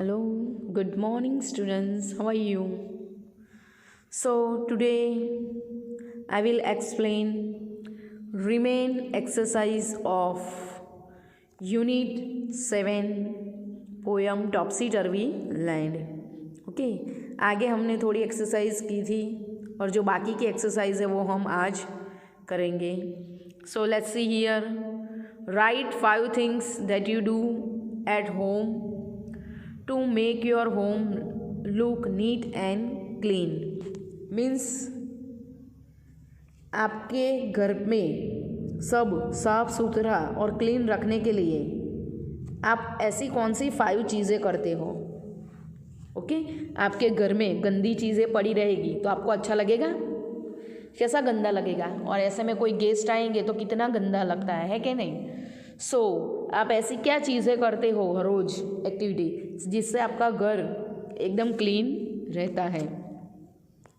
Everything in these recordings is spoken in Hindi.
Hello, good morning, students. How are you? So, today I will explain remain exercise of Unit 7 poem Topsy Turvy Land. Okay आगे हमने थोड़ी एक्सरसाइज की थी और जो बाकी की एक्सरसाइज है वो हम आज करेंगे. So let's see here. Right 5 things that you do at home to make your home look neat and clean. Means आपके घर में सब साफ सुथरा और क्लीन रखने के लिए आप ऐसी कौन सी 5 चीज़ें करते हो. ओके आपके घर में गंदी चीज़ें पड़ी रहेगी तो आपको अच्छा लगेगा? कैसा गंदा लगेगा. और ऐसे में कोई गेस्ट आएंगे तो कितना गंदा लगता है कि नहीं. सो आप ऐसी क्या चीज़ें करते हो हर रोज़ एक्टिविटी जिससे आपका घर एकदम क्लीन रहता है.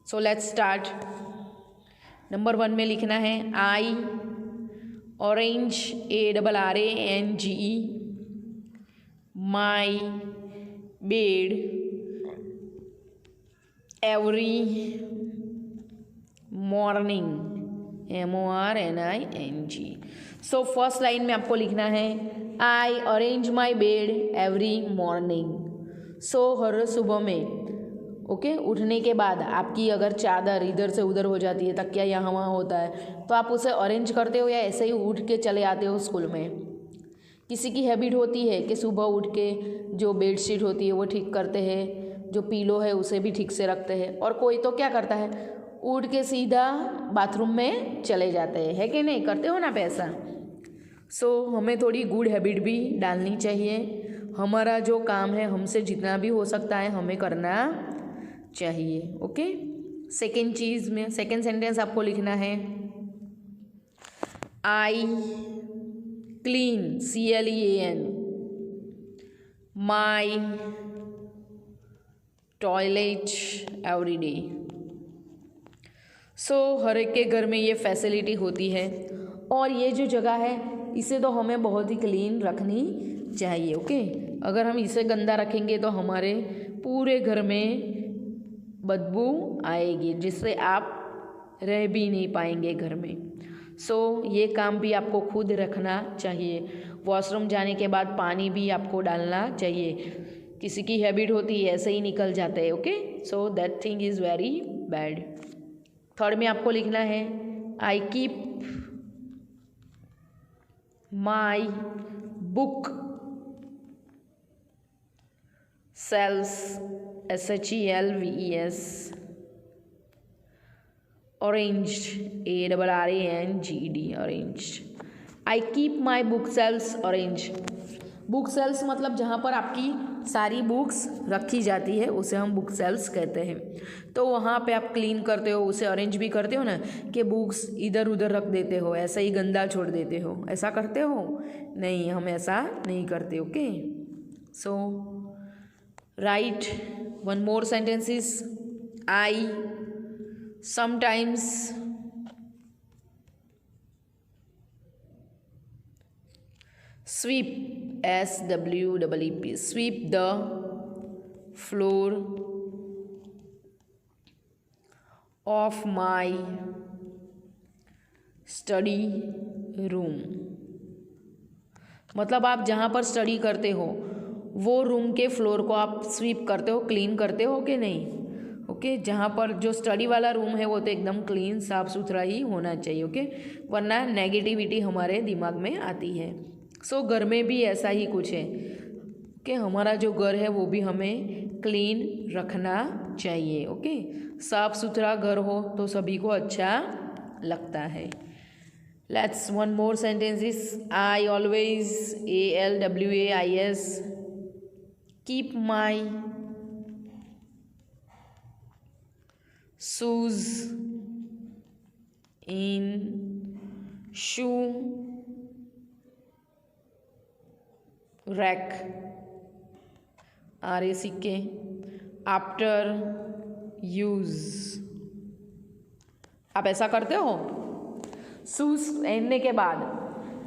So let's start. नंबर 1 में लिखना है I arrange ARRANGE my bed every morning MORNING. So first line में आपको लिखना है I arrange my bed every morning. सो हर सुबह में ओके उठने के बाद आपकी अगर चादर इधर से उधर हो जाती है, तकिया यहाँ वहाँ होता है, तो आप उसे अरेंज करते हो या ऐसे ही उठ के चले आते हो स्कूल में. किसी की हैबिट होती है कि सुबह उठ के जो बेडशीट होती है वो ठीक करते हैं, जो पीलो है उसे भी ठीक से रखते हैं, और कोई तो क्या करता है उठ के सीधा बाथरूम में चले जाते हैं, है कि नहीं. करते हो ना पैसा. सो हमें थोड़ी गुड हैबिट भी डालनी चाहिए. हमारा जो काम है हमसे जितना भी हो सकता है हमें करना चाहिए. ओके सेकेंड चीज़ में सेकेंड सेंटेंस आपको लिखना है I clean CLEAN my toilet every day. So हर एक के घर में ये फैसिलिटी होती है और ये जो जगह है इसे तो हमें बहुत ही क्लीन रखनी चाहिए. ओके अगर हम इसे गंदा रखेंगे तो हमारे पूरे घर में बदबू आएगी जिससे आप रह भी नहीं पाएंगे घर में. सो ये काम भी आपको खुद रखना चाहिए. वॉशरूम जाने के बाद पानी भी आपको डालना चाहिए. किसी की हैबिट होती है ऐसे ही निकल जाते हैं. Okay so that thing is very bad. Third में आपको लिखना है I keep my book shelves SHELVES arranged ARRANGED arranged. I keep my book shelves arrange. Book shelves मतलब जहाँ पर आपकी सारी बुक्स रखी जाती है उसे हम बुक सेल्स कहते हैं. तो वहाँ पे आप क्लीन करते हो, उसे अरेंज भी करते हो ना, कि बुक्स इधर उधर रख देते हो, ऐसा ही गंदा छोड़ देते हो. ऐसा करते हो? नहीं, हम ऐसा नहीं करते. Okay so right one more sentences. I sometimes sweep SWEEP sweep the floor of my study room. मतलब आप जहाँ पर स्टडी करते हो वो रूम के फ्लोर को आप स्वीप करते हो, क्लीन करते हो कि नहीं. ओके जहाँ पर जो स्टडी वाला रूम है वो तो एकदम क्लीन साफ़ सुथरा ही होना चाहिए. ओके वरना नेगेटिविटी हमारे दिमाग में आती है. सो घर में भी ऐसा ही कुछ है कि हमारा जो घर है वो भी हमें क्लीन रखना चाहिए. ओके साफ़ सुथरा घर हो तो सभी को अच्छा लगता है. Let's one more sentences. I always ALWAIS keep my shoes in shoe rack RACK after use. आप ऐसा करते हो? शूज़ पहनने के बाद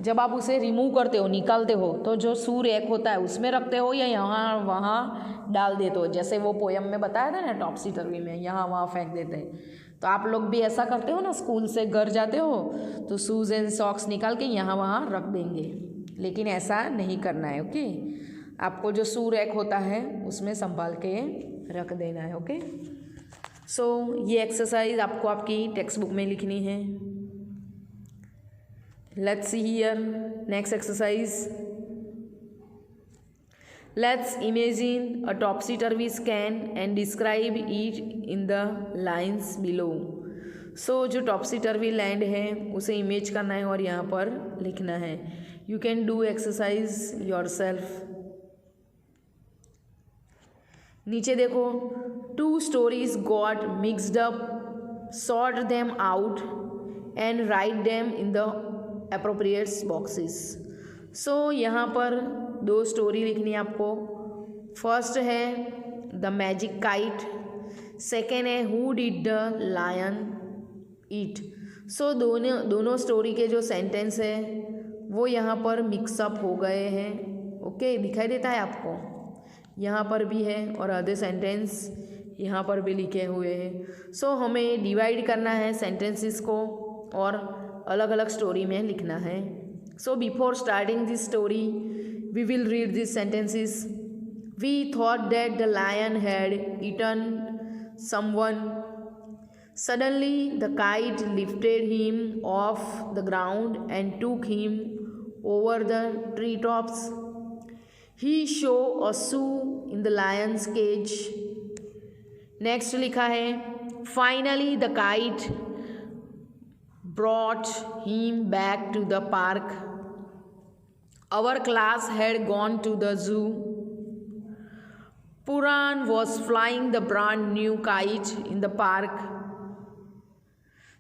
जब आप उसे रिमूव करते हो, निकालते हो, तो जो सू रैक होता है उसमें रखते हो या यहाँ वहाँ डाल देते हो, जैसे वो पोयम में बताया था ना टॉप्सी टर्वी में, यहाँ वहाँ फेंक देते हैं। तो आप लोग भी ऐसा करते हो ना, स्कूल से घर जाते हो तो शूज़ एंड सॉक्स निकाल के यहाँ वहाँ रख देंगे, लेकिन ऐसा नहीं करना है। ओके, आपको जो शू रैक होता है उसमें संभाल के रख देना है। ओके, सो ये एक्सरसाइज आपको आपकी टेक्स्ट बुक में लिखनी है। Let's see here next exercise. Let's imagine a topsy-turvy scan and describe it in the lines below. So जो topsy-turvy लैंड है उसे इमेज करना है और यहाँ पर लिखना है। You can do exercise yourself. नीचे देखो, 2 stories got mixed up, sort them out and write them in the appropriate boxes. So यहाँ पर 2 स्टोरी लिखनी है आपको। फर्स्ट है द मैजिक काइट, सेकेंड है हु डिड द लायन ईट। सो दोनों स्टोरी के जो सेंटेंस है वो यहाँ पर मिक्सअप हो गए हैं। ओके, दिखाई देता है आपको, यहाँ पर भी है और आधे सेंटेंस यहाँ पर भी लिखे हुए हैं। सो हमें डिवाइड करना है सेंटेंसेस को और अलग अलग स्टोरी में लिखना है। So before starting this story we will read this sentences. We thought that the lion had eaten someone. Suddenly the kite lifted him off the ground and took him over the tree tops. He show a shoe in the lion's cage. Next लिखा है, finally the kite brought him back to the park. Our class had gone to the zoo. Puran was flying the brand new kite in the park.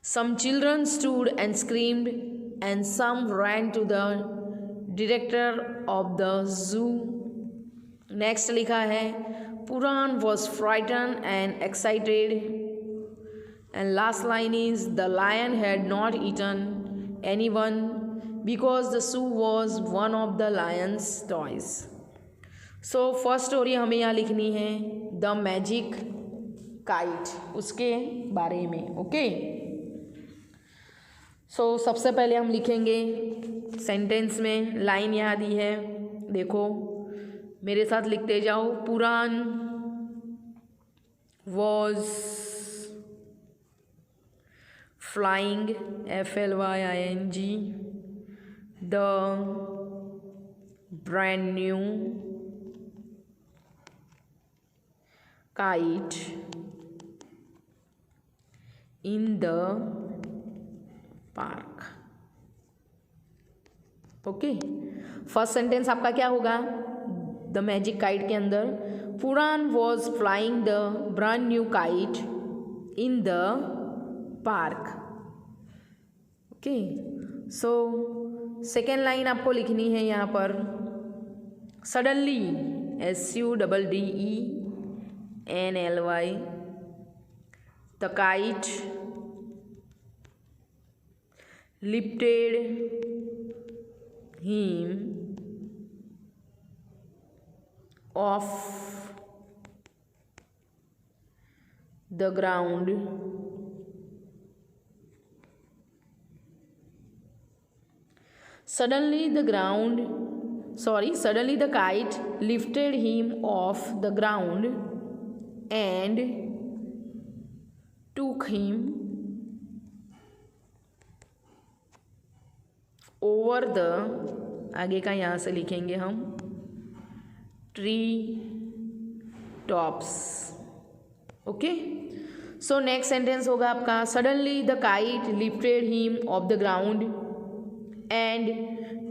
Some children stood and screamed, and some ran to the director of the zoo. Next लिखा है, Puran was frightened and excited. And last line is, the lion had not eaten anyone because the shoe was one of the lion's toys. So first story हमें यहाँ लिखनी है द मैजिक काइट, उसके बारे में। ओके, सो सबसे पहले हम लिखेंगे सेंटेंस में, लाइन यहाँ दी है, देखो मेरे साथ लिखते जाओ। पुरान was flying, flying, the brand new kite in the park. Okay, first sentence आपका क्या होगा, द मैजिक काइट के अंदर पुरान was flying the brand new kite in the park. Okay, so second line आपको लिखनी है यहाँ पर, suddenly, SUDDENLY, the kite lifted him off the ground suddenly the kite lifted him off the ground and took him over the, आगे का यहाँ से लिखेंगे हम, ट्री टॉप्स। ओके, सो नेक्स्ट सेंटेंस होगा आपका, suddenly the kite lifted him off the ground and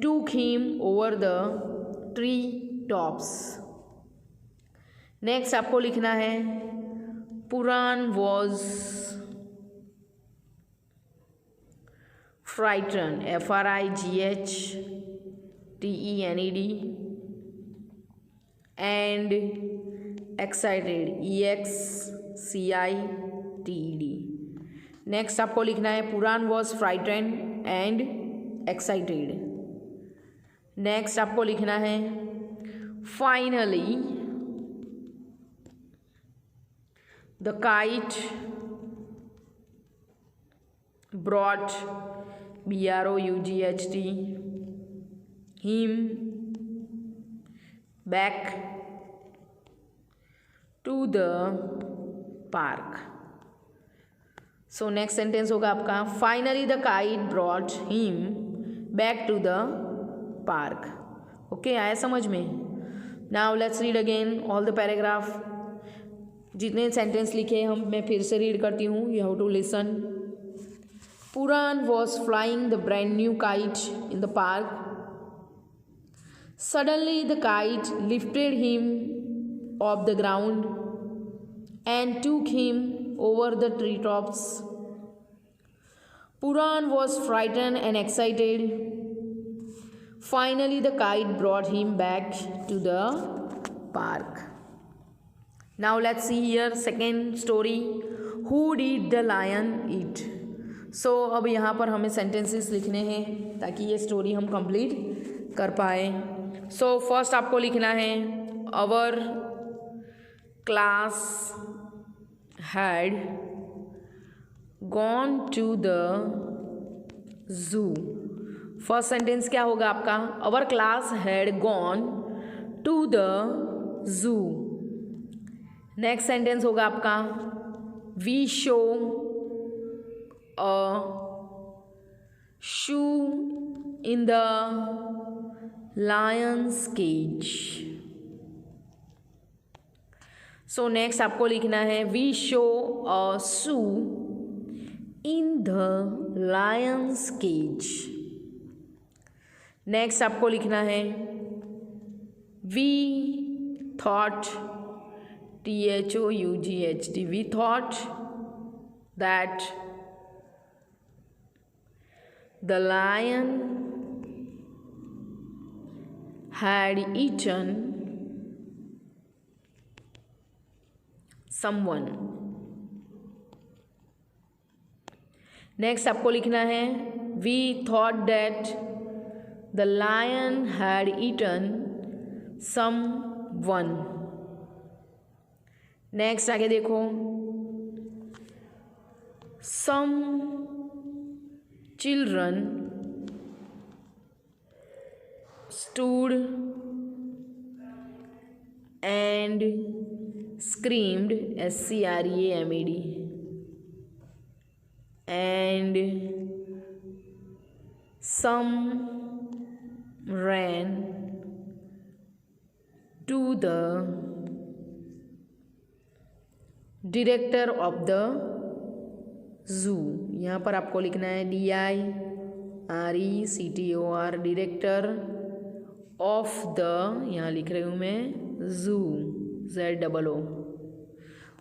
took him over the tree tops. Next आपको लिखना है, Puran was frightened, FRIGHTENED, and excited, EXCITED. Next आपको लिखना है, Puran was frightened and excited. Next आपको लिखना है finally the kite brought BROUGHT him back to the park. So next sentence होगा आपका finally the kite brought him back to the park. Okay, आया समझ में? Now let's read again all the paragraph. जितने सेंटेंस लिखे हम मैं फिर से रीड करती हूँ. You have to listen. Puran was flying the brand new kite in the park. Suddenly the kite lifted him off the ground and took him over the treetops. Puran was frightened and excited. Finally the kite brought him back to the park. Now let's see here second story. Who did the lion eat? सो अब यहाँ पर हमें सेंटेंसेस लिखने हैं ताकि ये स्टोरी हम कंप्लीट कर पाए. सो फर्स्ट आपको लिखना है our class had gone to the zoo. First sentence क्या होगा आपका? Our class had gone to the zoo. Next sentence होगा आपका we show a shoe in the lion's cage. So next आपको लिखना है we show a shoe in the lion's cage. Next आपको लिखना है we thought THOUGHT we thought that the lion had eaten someone. Next आपको लिखना है we thought that the lion had eaten someone. Next आगे देखो some children stood and screamed SCREAMED and some ran to the director of the zoo. यहाँ पर आपको लिखना है DIRECTOR डायरेक्टर ऑफ द, यहाँ लिख रही हूँ मैं जू ZOO.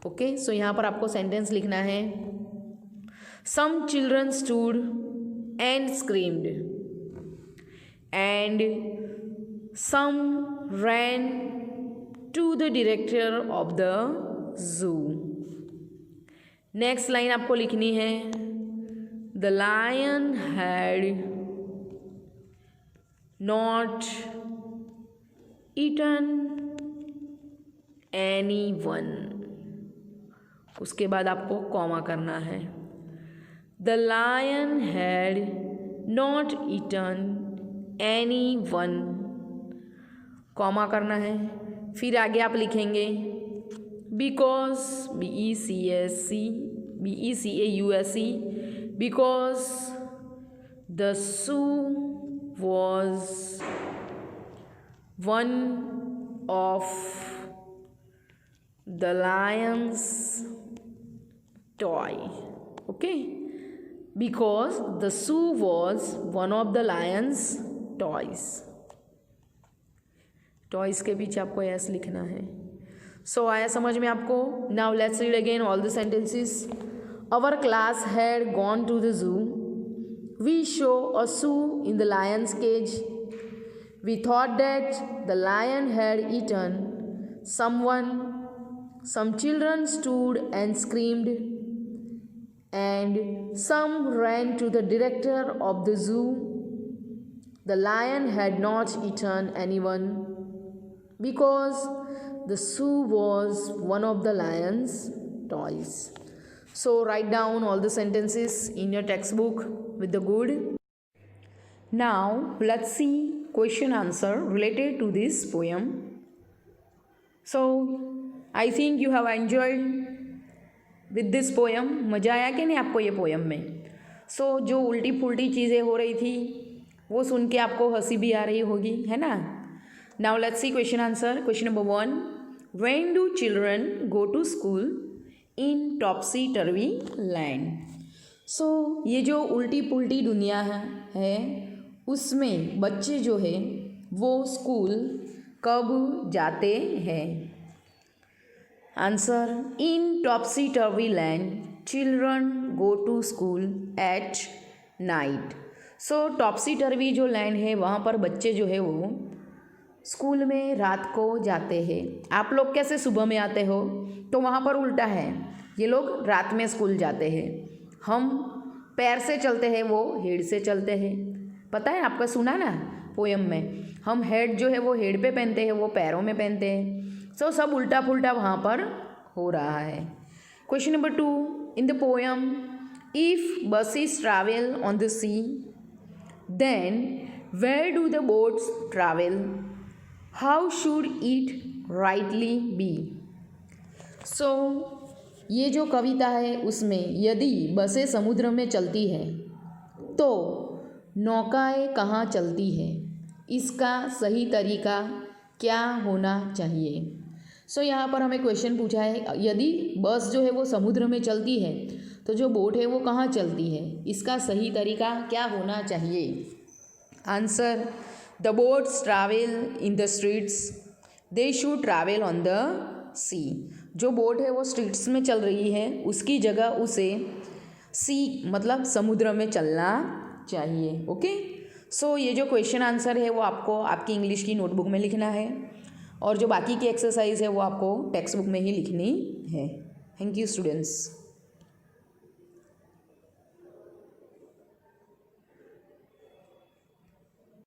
ओके, सो यहाँ पर आपको सेंटेंस लिखना है some children stood and screamed and some ran to the director of the zoo. Next line आपको लिखनी है the lion had not eaten anyone. उसके बाद आपको कॉमा करना है the lion had not eaten anyone, comma करना है. फिर आगे आप लिखेंगे because BECAUSE because the zoo was one of the lion's toy. Okay, because the zoo was one of the lion's toys. Toys के पीछे आपको एस लिखना है. सो आया समझ में आपको? Now let's read again all the sentences. Our class had gone to the zoo. We show a shoe in the lion's cage. We thought that the lion had eaten someone. Some children stood and screamed and some ran to the director of the zoo. The lion had not eaten anyone because the shoe was one of the lion's toys. So write down all the sentences in your textbook with the good. Now let's see question answer related to this poem. So I think you have enjoyed with this poem. मज़ा आया कि नहीं आपको ये पोएम में? So जो उल्टी पुल्टी चीज़ें हो रही थी वो सुन के आपको हंसी भी आ रही होगी, है ना? Now let's see question answer. Question number 1. When do children go to school in topsy turvy land? So ये जो उल्टी पुल्टी दुनिया है उसमें बच्चे जो है वो स्कूल कब जाते हैं? Answer, in topsy turvy land children go to school at night. So topsy turvy जो लैंड है वहाँ पर बच्चे जो है वो स्कूल में रात को जाते हैं. आप लोग कैसे सुबह में आते हो? तो वहाँ पर उल्टा है, ये लोग रात में स्कूल जाते हैं. हम पैर से चलते हैं, वो हेड से चलते हैं. पता है आपका, सुना ना पोएम में, हम हेड जो है वो हेड पे पहनते हैं, वो पैरों में पहनते हैं. सो सब उल्टा पुल्टा वहाँ पर हो रहा है. Question number 2. In the poem, if buses travel on the sea then where do the boats travel? How should it rightly be? So ये जो कविता है उसमें यदि बसें समुद्र में चलती है तो नौकाएं कहाँ चलती है, इसका सही तरीका क्या होना चाहिए? सो यहाँ पर हमें क्वेश्चन पूछा है, यदि बस जो है वो समुद्र में चलती है तो जो बोट है वो कहाँ चलती है, इसका सही तरीका क्या होना चाहिए? Answer, the boats travel in the streets, they should travel on the sea. जो बोट है वो स्ट्रीट्स में चल रही है, उसकी जगह उसे सी मतलब समुद्र में चलना चाहिए. ओके. सो ये जो क्वेश्चन आंसर है वो आपको आपकी इंग्लिश की नोटबुक में लिखना है और जो बाकी की एक्सरसाइज है वो आपको टेक्स्ट बुक में ही लिखनी है. Thank you students.